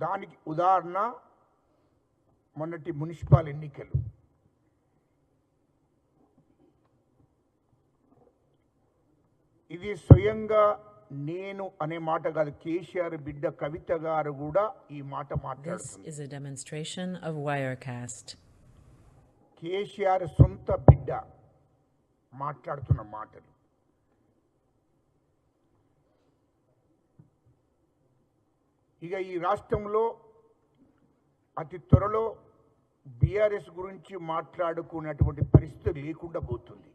దానికి ఉదాహరణ మొన్నటి మున్సిపల్ ఎన్నికలు. ఇది స్వయంగా నేను అనే మాట కాదు, కేసీఆర్ బిడ్డ కవిత గారు కూడా ఈ మాట మాట్లాడుతున్నారు. This is a demonstration of Wirecast. KCR సొంత బిడ్డ మాట్లాడుతున్న మాటలు. ఇక ఈ రాష్ట్రంలో అతి త్వరలో బీఆర్ఎస్ గురించి మాట్లాడుకునేటువంటి పరిస్థితి లేకుండా పోతుంది.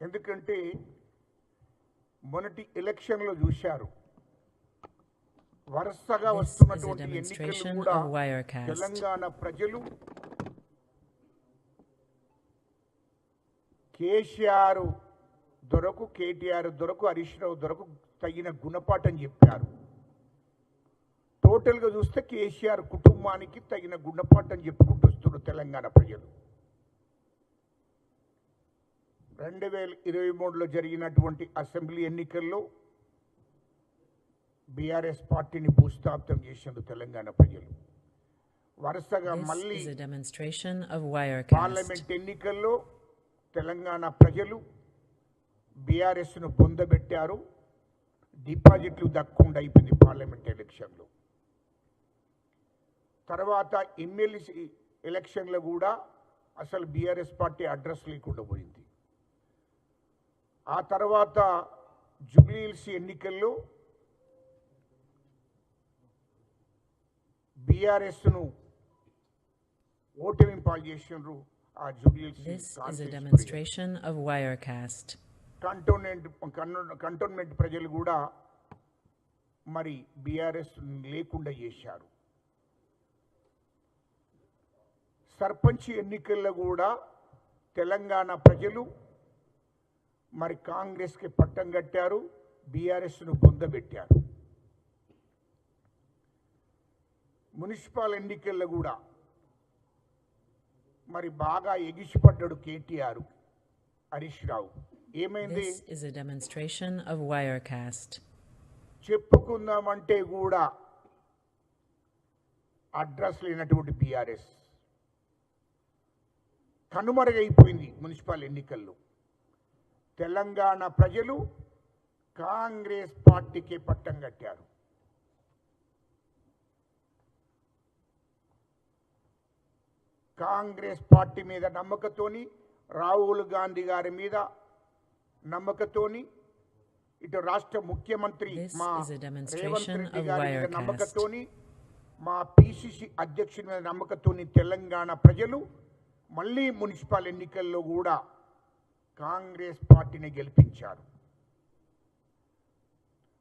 ఎందుకంటే మొన్నటి ఎలక్షన్లో చూశారు, వరుసగా వస్తున్నటువంటి ఎన్నికలు కూడా తెలంగాణ ప్రజలు కేసీఆర్ దొరకు, కేటీఆర్ దొరకు, హరీష్ రావు దొరకు తగిన గుణపాఠం చెప్పారు. టోటల్గా చూస్తే కేసీఆర్ కుటుంబానికి తగిన గుణపాఠం చెప్పుకుంటూ వస్తున్నారు తెలంగాణ ప్రజలు. 2023లో జరిగినటువంటి అసెంబ్లీ ఎన్నికల్లో బీఆర్ఎస్ పార్టీని భూస్థాపితం చేసింది తెలంగాణ ప్రజలు. వరుసగా మళ్ళీ పార్లమెంట్ ఎన్నికల్లో తెలంగాణ ప్రజలు బీఆర్ఎస్ను పొందబెట్టారు. డిపాజిట్లు దక్కకుండా అయిపోయింది పార్లమెంట్ ఎలక్షన్లో. తర్వాత ఎమ్మెల్సీ ఎలక్షన్లో కూడా అసలు బీఆర్ఎస్ పార్టీ అడ్రస్ లేకుండా పోయింది. ఆ తర్వాత జూబ్లీహిల్స్ ఎన్నికల్లో బీఆర్ఎస్ను ఓటమి పాలు చేసినారు. ఆ జూబ్లీహిల్స్ కంటోన్మెంట్ ప్రజలు కూడా మరి బీఆర్ఎస్ లేకుండా చేశారు. సర్పంచ్ ఎన్నికల్లో కూడా తెలంగాణ ప్రజలు మరి కాంగ్రెస్కి పట్టం కట్టారు, బీఆర్ఎస్ను పొందబెట్టారు. మున్సిపల్ ఎన్నికల్లో కూడా మరి బాగా ఎగిసిపడ్డాడు కేటీఆర్, హరీష్ రావు. ఏమైంది? చెప్పుకుందామంటే కూడా అడ్రస్ లేనటువంటి బీఆర్ఎస్ కనుమరుగైపోయింది మున్సిపల్ ఎన్నికల్లో. తెలంగాణ ప్రజలు కాంగ్రెస్ పార్టీకి పట్టం కట్టారు. కాంగ్రెస్ పార్టీ మీద నమ్మకంతోని, రాహుల్ గాంధీ గారి మీద నమ్మకంతోని, ఇటు రాష్ట్ర ముఖ్యమంత్రి మా రేవంత్ రెడ్డి గారి మీద నమ్మకంతోని, మా పిసిసి అధ్యక్షుడి మీద నమ్మకంతోని తెలంగాణ ప్రజలు మళ్ళీ మున్సిపల్ ఎన్నికల్లో కూడా కాంగ్రెస్ పార్టీని గెలిపించారు.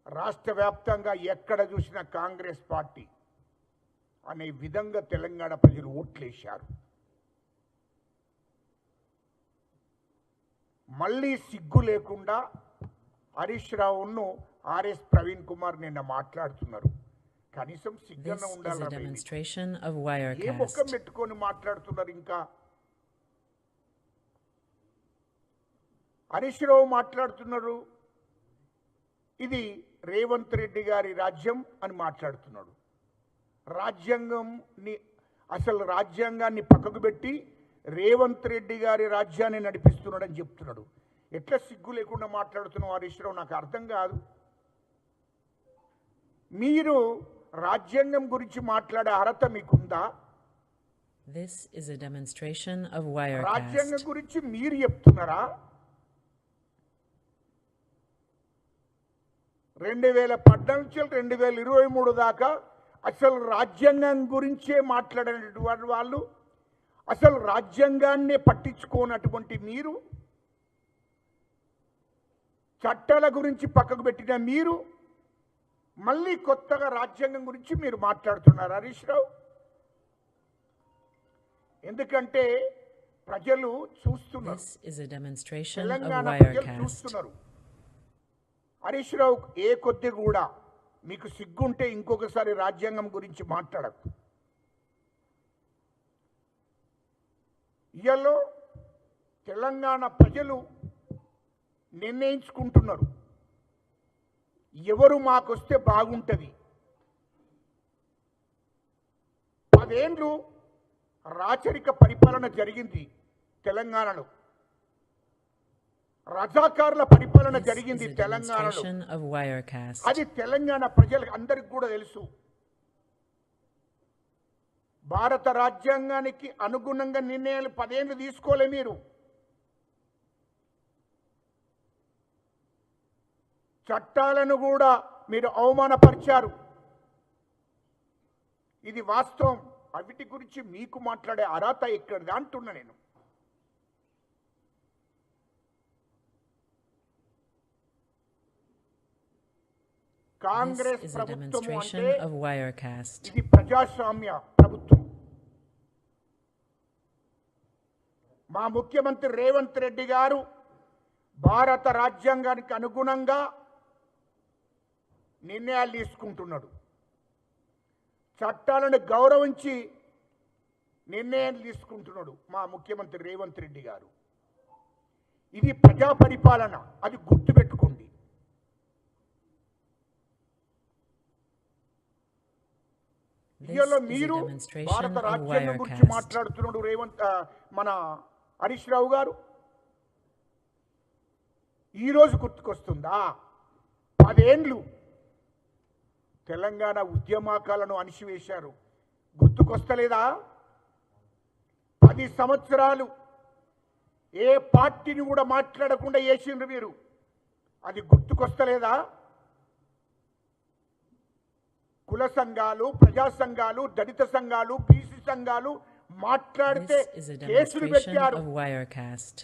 రాష్ట్ర వ్యాప్తంగా ఎక్కడ చూసినా కాంగ్రెస్ పార్టీ అనే విధంగా తెలంగాణ ప్రజలు ఓట్లేశారు. మళ్ళీ సిగ్గు లేకుండా హరీష్ రావును ఆర్ఎస్ ప్రవీణ్ కుమార్ నిన్న మాట్లాడుతున్నారు. కనీసం సిగ్గన్న ఉండాలి. ఏ ముఖం పెట్టుకొని మాట్లాడుతున్నారు? ఇంకా హరీష్ రావు మాట్లాడుతున్నారు, ఇది రేవంత్ రెడ్డి గారి రాజ్యం అని మాట్లాడుతున్నాడు. అసలు రాజ్యాంగాన్ని పక్కకు పెట్టి రేవంత్ రెడ్డి గారి రాజ్యాన్ని నడిపిస్తున్నాడని చెప్తున్నాడు. ఎట్లా సిగ్గు లేకుండా మాట్లాడుతున్నావు హరీష్ రావు? నాకు అర్థం కాదు. మీరు రాజ్యాంగం గురించి మాట్లాడే అర్హత మీకుందా? రాజ్యాంగం గురించి మీరు చెప్తున్నారా? 2014 నుంచి 2023 దాకా అసలు రాజ్యాంగం గురించే మాట్లాడినటువంటి వాళ్ళు, అసలు రాజ్యాంగాన్ని పట్టించుకోనటువంటి మీరు, చట్టాల గురించి పక్కకు పెట్టిన మీరు మళ్ళీ కొత్తగా రాజ్యాంగం గురించి మీరు మాట్లాడుతున్నారు హరీష్ రావు. ఎందుకంటే ప్రజలు చూస్తున్నారు, తెలంగాణ ప్రజలు చూస్తున్నారు. హరీష్ రావు ఏ కొద్ది కూడా మీకు సిగ్గుంటే ఇంకొకసారి రాజ్యాంగం గురించి మాట్లాడకు. ఇయ్యలో తెలంగాణ ప్రజలు నిర్ణయించుకుంటున్నారు ఎవరు మాకొస్తే బాగుంటది. 10 ఏండ్లు రాచరిక పరిపాలన జరిగింది తెలంగాణలో. రజాకారుల పరిపాలన This జరిగింది is a తెలంగాణలో. demonstration of Wirecast. అది తెలంగాణ ప్రజలకు అందరికి కూడా తెలుసు. భారత రాజ్యాంగానికి అనుగుణంగా నిర్ణయాలు 10 ఏళ్ళు తీసుకోలే మీరు. చట్టాలను కూడా మీరు అవమానపరిచారు. ఇది వాస్తవం. అవిటి గురించి మీకు మాట్లాడే అర్హత ఎక్కడిది అంటున్నా నేను. This కాంగ్రెస్ is a ప్రభుత్వం demonstration అంటే of Wirecast. ఇది ప్రజాస్వామ్య ప్రభుత్వం. మా ముఖ్యమంత్రి రేవంత్ రెడ్డి గారు భారత రాజ్యాంగానికి అనుగుణంగా నిర్ణయాలు తీసుకుంటున్నాడు. చట్టాలను గౌరవించి నిర్ణయాలు తీసుకుంటున్నాడు మా ముఖ్యమంత్రి రేవంత్ రెడ్డి గారు. ఇది ప్రజా పరిపాలన, అది గుర్తుపెట్టుకోండి. ఇవాళ మీరు భారత రాజ్యాంగం గురించి మాట్లాడుతున్నాడు మన హరీష్ రావు గారు. ఈరోజు గుర్తుకొస్తుందా? 10 ఏండ్లు తెలంగాణ ఉద్యమకాలను అణిచివేశారు. గుర్తుకొస్తలేదా? 10 సంవత్సరాలు ఏ పార్టీని కూడా మాట్లాడకుండా చేసిండ్రు మీరు. అది గుర్తుకొస్తలేదా? కుల సంఘాలు, ప్రజా సంఘాలు, దళిత సంఘాలు, బీసీ సంఘాలు మాట్లాడితే This is a కేసులు demonstration పెట్టారు, of Wirecast.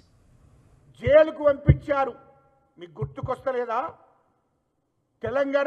జైలుకు పంపించారు. మీకు గుర్తుకొస్తలేదా? తెలంగాణ